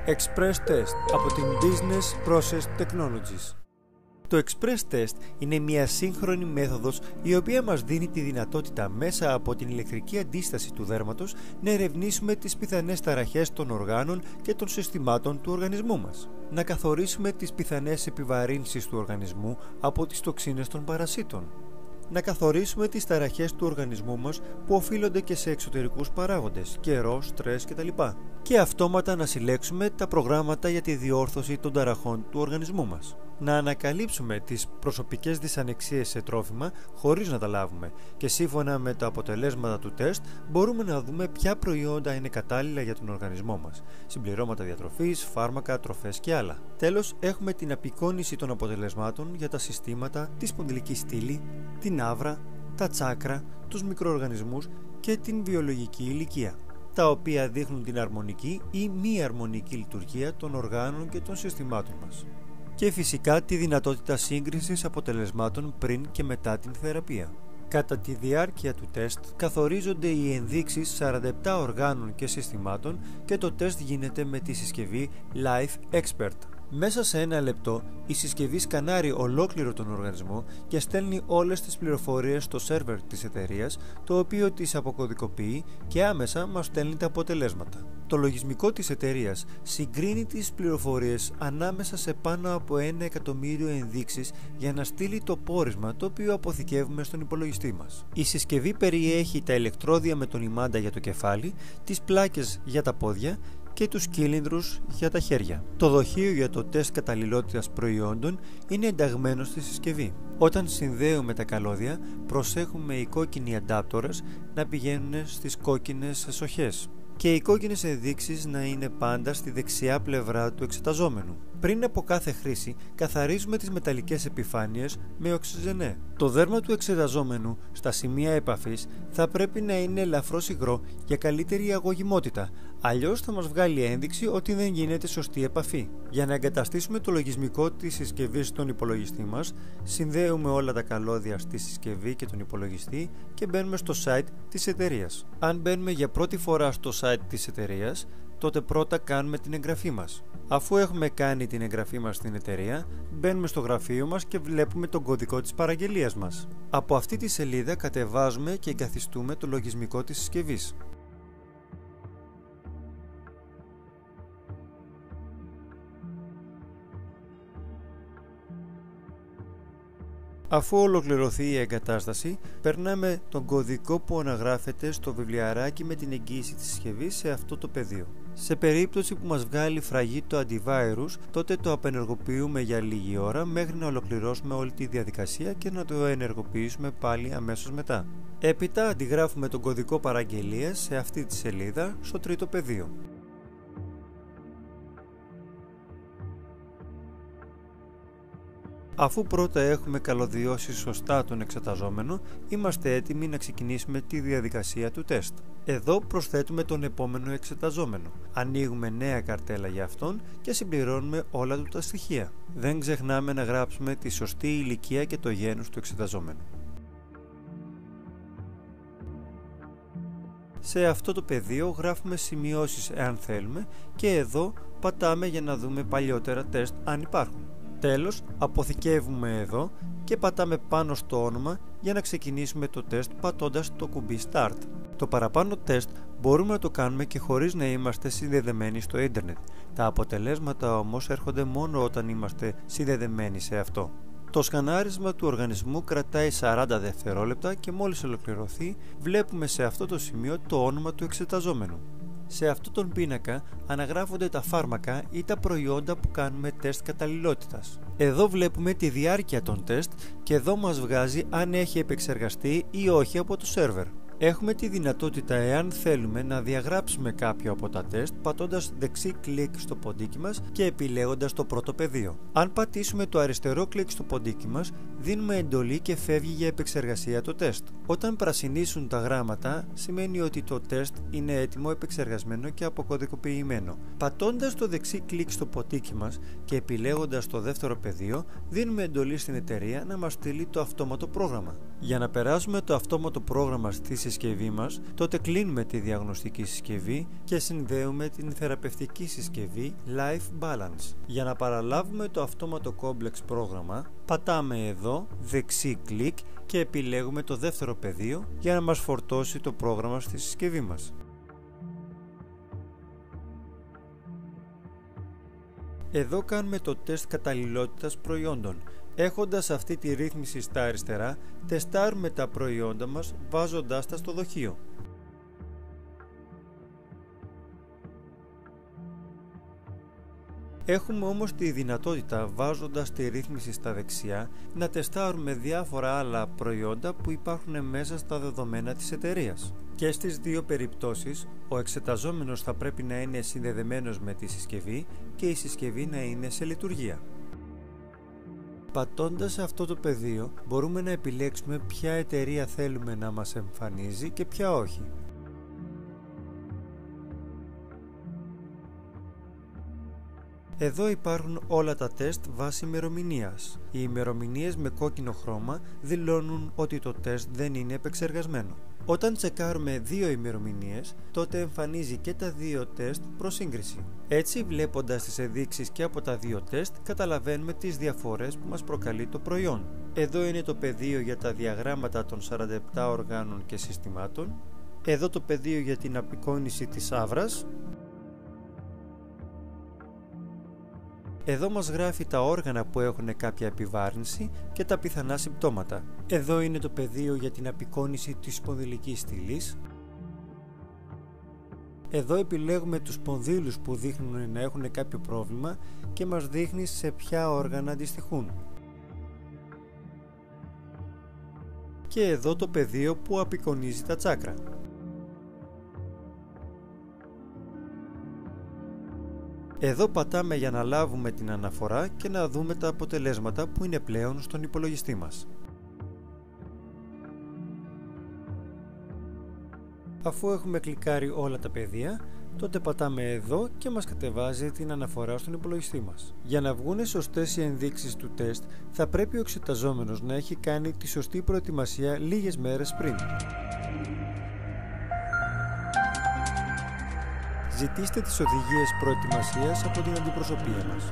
Express Test από την Business Process Technologies. Το Express Test είναι μια σύγχρονη μέθοδος η οποία μας δίνει τη δυνατότητα μέσα από την ηλεκτρική αντίσταση του δέρματος να ερευνήσουμε τις πιθανές ταραχές των οργάνων και των συστημάτων του οργανισμού μας. Να καθορίσουμε τις πιθανές επιβαρύνσεις του οργανισμού από τις τοξίνες των παρασίτων. Να καθορίσουμε τις ταραχές του οργανισμού μας που οφείλονται και σε εξωτερικούς παράγοντες, καιρό, στρες κτλ. Και αυτόματα να συλλέξουμε τα προγράμματα για τη διόρθωση των ταραχών του οργανισμού μας. Να ανακαλύψουμε τις προσωπικές δυσανεξίες σε τρόφιμα χωρίς να τα λάβουμε και σύμφωνα με τα αποτελέσματα του τεστ μπορούμε να δούμε ποια προϊόντα είναι κατάλληλα για τον οργανισμό μας, συμπληρώματα διατροφής, φάρμακα, τροφές και άλλα. Τέλος, έχουμε την απεικόνιση των αποτελεσμάτων για τα συστήματα, τη σπονδυλική στήλη, την άβρα, τα τσάκρα, τους μικροοργανισμούς και την βιολογική ηλικία, τα οποία δείχνουν την αρμονική ή μη αρμονική λειτουργία των οργάνων και των συστημάτων μας. Και φυσικά τη δυνατότητα σύγκρισης αποτελεσμάτων πριν και μετά την θεραπεία. Κατά τη διάρκεια του τεστ καθορίζονται οι ενδείξεις 47 οργάνων και συστημάτων και το τεστ γίνεται με τη συσκευή Life Expert. Μέσα σε ένα λεπτό η συσκευή σκανάρει ολόκληρο τον οργανισμό και στέλνει όλες τις πληροφορίες στο σερβερ της εταιρείας, το οποίο τις αποκωδικοποιεί και άμεσα μας στέλνει τα αποτελέσματα. Το λογισμικό της εταιρείας συγκρίνει τις πληροφορίες ανάμεσα σε πάνω από 1 εκατομμύριο ενδείξεις για να στείλει το πόρισμα το οποίο αποθηκεύουμε στον υπολογιστή μας. Η συσκευή περιέχει τα ηλεκτρόδια με τον ημάντα για το κεφάλι, τις πλάκες για τα πόδια και τους κύλινδρους για τα χέρια. Το δοχείο για το τεστ καταλληλότητας προϊόντων είναι ενταγμένο στη συσκευή. Όταν συνδέουμε τα καλώδια, προσέχουμε οι κόκκινοι αντάπτορες να πηγαίνουν στις κόκκινες εσοχές και οι κόκκινες ενδείξεις να είναι πάντα στη δεξιά πλευρά του εξεταζόμενου. Πριν από κάθε χρήση, καθαρίζουμε τις μεταλλικές επιφάνειες με οξυζενέ. Το δέρμα του εξεταζόμενου στα σημεία επαφής θα πρέπει να είναι ελαφρώς υγρό για καλύτερη αγωγιμότητα, αλλιώς θα μας βγάλει ένδειξη ότι δεν γίνεται σωστή επαφή. Για να εγκαταστήσουμε το λογισμικό της συσκευής στον υπολογιστή μας, συνδέουμε όλα τα καλώδια στη συσκευή και τον υπολογιστή και μπαίνουμε στο site της εταιρείας. Αν μπαίνουμε για πρώτη φορά στο site της εταιρείας, τότε πρώτα κάνουμε την εγγραφή μας. Αφού έχουμε κάνει την εγγραφή μας στην εταιρεία, μπαίνουμε στο γραφείο μας και βλέπουμε τον κωδικό της παραγγελίας μας. Από αυτή τη σελίδα κατεβάζουμε και εγκαθιστούμε το λογισμικό της συσκευής. Αφού ολοκληρωθεί η εγκατάσταση, περνάμε τον κωδικό που αναγράφεται στο βιβλιαράκι με την εγγύηση της συσκευής σε αυτό το πεδίο. Σε περίπτωση που μας βγάλει φραγή το antivirus, τότε το απενεργοποιούμε για λίγη ώρα μέχρι να ολοκληρώσουμε όλη τη διαδικασία και να το ενεργοποιήσουμε πάλι αμέσως μετά. Έπειτα αντιγράφουμε τον κωδικό παραγγελίας σε αυτή τη σελίδα στο τρίτο πεδίο. Αφού πρώτα έχουμε καλωδιώσει σωστά τον εξεταζόμενο, είμαστε έτοιμοι να ξεκινήσουμε τη διαδικασία του τεστ. Εδώ προσθέτουμε τον επόμενο εξεταζόμενο. Ανοίγουμε νέα καρτέλα για αυτόν και συμπληρώνουμε όλα του τα στοιχεία. Δεν ξεχνάμε να γράψουμε τη σωστή ηλικία και το γένος του εξεταζόμενου. Σε αυτό το πεδίο γράφουμε σημειώσεις εάν θέλουμε και εδώ πατάμε για να δούμε παλιότερα τεστ αν υπάρχουν. Τέλος, αποθηκεύουμε εδώ και πατάμε πάνω στο όνομα για να ξεκινήσουμε το τεστ πατώντας το κουμπί Start. Το παραπάνω τεστ μπορούμε να το κάνουμε και χωρίς να είμαστε συνδεδεμένοι στο ίντερνετ. Τα αποτελέσματα όμως έρχονται μόνο όταν είμαστε συνδεδεμένοι σε αυτό. Το σκανάρισμα του οργανισμού κρατάει 40 δευτερόλεπτα και μόλις ολοκληρωθεί βλέπουμε σε αυτό το σημείο το όνομα του εξεταζόμενου. Σε αυτόν τον πίνακα αναγράφονται τα φάρμακα ή τα προϊόντα που κάνουμε τεστ καταλληλότητας. Εδώ βλέπουμε τη διάρκεια των τεστ και εδώ μας βγάζει αν έχει επεξεργαστεί ή όχι από το σερβερ. Έχουμε τη δυνατότητα, εάν θέλουμε, να διαγράψουμε κάποιο από τα τεστ πατώντας δεξί κλικ στο ποντίκι μας και επιλέγοντας το πρώτο πεδίο. Αν πατήσουμε το αριστερό κλικ στο ποντίκι μας, δίνουμε εντολή και φεύγει για επεξεργασία το τεστ. Όταν πρασινίσουν τα γράμματα, σημαίνει ότι το τεστ είναι έτοιμο, επεξεργασμένο και αποκωδικοποιημένο. Πατώντας το δεξί κλικ στο ποντίκι μας και επιλέγοντας το δεύτερο πεδίο, δίνουμε εντολή στην εταιρεία να μας στείλει το αυτόματο πρόγραμμα. Για να περάσουμε το αυτόματο πρόγραμμα στη συσκευή μας, τότε κλείνουμε τη διαγνωστική συσκευή και συνδέουμε την θεραπευτική συσκευή Life Balance. Για να παραλάβουμε το αυτόματο Complex πρόγραμμα, πατάμε εδώ δεξί κλικ και επιλέγουμε το δεύτερο πεδίο για να μας φορτώσει το πρόγραμμα στη συσκευή μας. Εδώ κάνουμε το τεστ καταλληλότητας προϊόντων. Έχοντας αυτή τη ρύθμιση στα αριστερά, τεστάρουμε τα προϊόντα μας βάζοντάς τα στο δοχείο. Έχουμε όμως τη δυνατότητα, βάζοντας τη ρύθμιση στα δεξιά, να τεστάρουμε διάφορα άλλα προϊόντα που υπάρχουν μέσα στα δεδομένα της εταιρείας. Και στις δύο περιπτώσεις, ο εξεταζόμενος θα πρέπει να είναι συνδεδεμένος με τη συσκευή και η συσκευή να είναι σε λειτουργία. Πατώντας αυτό το πεδίο, μπορούμε να επιλέξουμε ποια εταιρεία θέλουμε να μας εμφανίζει και ποια όχι. Εδώ υπάρχουν όλα τα τεστ βάσει ημερομηνίας. Οι ημερομηνίες με κόκκινο χρώμα δηλώνουν ότι το τεστ δεν είναι επεξεργασμένο. Όταν τσεκάρουμε δύο ημερομηνίες, τότε εμφανίζει και τα δύο τεστ προς σύγκριση. Έτσι, βλέποντας τις ενδείξεις και από τα δύο τεστ, καταλαβαίνουμε τις διαφορές που μας προκαλεί το προϊόν. Εδώ είναι το πεδίο για τα διαγράμματα των 47 οργάνων και συστημάτων. Εδώ το πεδίο για την απεικόνιση της άβρας. Εδώ μας γράφει τα όργανα που έχουν κάποια επιβάρυνση και τα πιθανά συμπτώματα. Εδώ είναι το πεδίο για την απεικόνιση της σπονδυλικής στήλης. Εδώ επιλέγουμε τους σπονδύλους που δείχνουν να έχουν κάποιο πρόβλημα και μας δείχνει σε ποια όργανα αντιστοιχούν. Και εδώ το πεδίο που απεικονίζει τα τσάκρα. Εδώ πατάμε για να λάβουμε την αναφορά και να δούμε τα αποτελέσματα που είναι πλέον στον υπολογιστή μας. Αφού έχουμε κλικάρει όλα τα πεδία, τότε πατάμε εδώ και μας κατεβάζει την αναφορά στον υπολογιστή μας. Για να βγουν σωστές οι ενδείξεις του τεστ, θα πρέπει ο εξεταζόμενος να έχει κάνει τη σωστή προετοιμασία λίγες μέρες πριν. Ζητήστε τις οδηγίες προετοιμασίας από την αντιπροσωπεία μας.